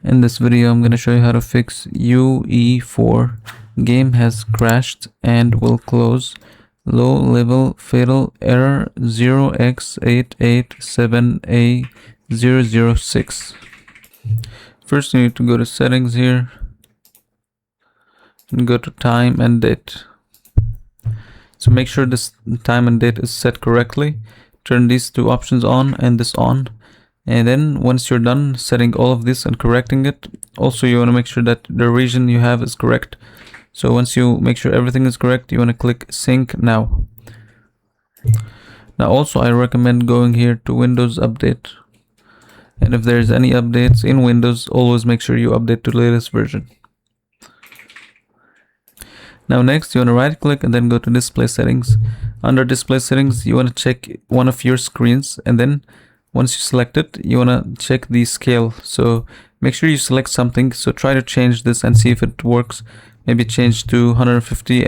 In this video, I'm going to show you how to fix UE4. Game has crashed and will close. Low level fatal error 0x887a006. First, you need to go to settings here and go to time and date. So make sure this time and date is set correctly. Turn these two options on and this on. And then once you're done setting all of this and correcting it, also you want to make sure that the region you have is correct. So once you make sure everything is correct, you want to click sync now. Now also I recommend going here to Windows Update. And if there's any updates in Windows, always make sure you update to the latest version. Now next, you want to right click and then go to display settings. Under display settings, you want to check one of your screens, and then once you select it, you want to check the scale. So make sure you select something. So try to change this and see if it works. Maybe change to 150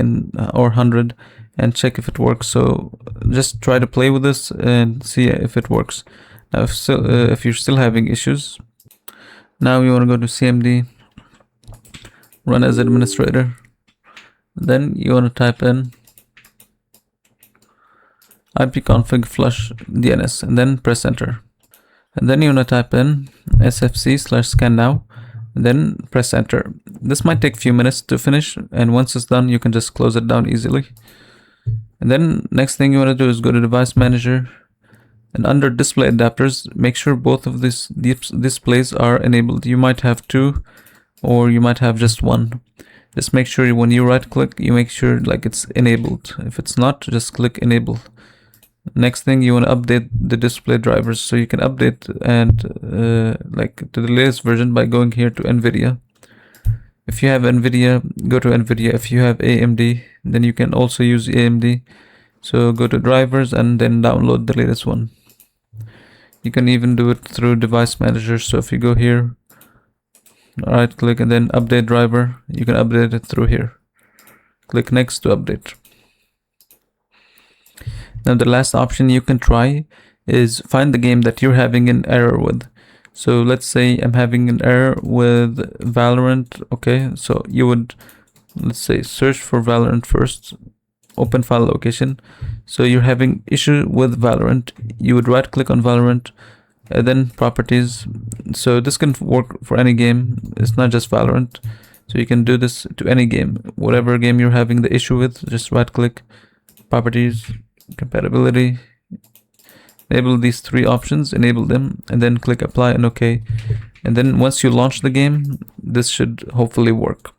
or 100 and check if it works. So just try to play with this and see if it works. Now if you're still having issues, now you want to go to CMD, run as administrator. Then you want to type in ipconfig flush DNS and then press enter. And then you want to type in sfc/scan now and then press enter. This might take a few minutes to finish, and once it's done you can just close it down easily. And then next thing you want to do is go to device manager, and under display adapters, make sure both of these displays are enabled. You might have two or you might have just one. Just make sure when you right click, you make sure like it's enabled. If it's not, just click enable. Next thing, you want to update the display drivers, so you can update and like to the latest version by going here to NVIDIA. If you have NVIDIA, go to NVIDIA. If you have AMD, then you can also use AMD. So go to drivers and then download the latest one. You can even do it through device manager. So if you go here, right click and then update driver, you can update it through here. Click next to update. Now the last option you can try is find the game that you're having an error with. So let's say I'm having an error with Valorant. Okay, so you would, let's say, search for Valorant first, open file location. So you're having issue with Valorant, you would right click on Valorant and then properties. So this can work for any game, it's not just Valorant. So you can do this to any game, whatever game you're having the issue with, just right click, properties, compatibility, enable these three options, enable them, and then click apply and OK. And then once you launch the game, this should hopefully work.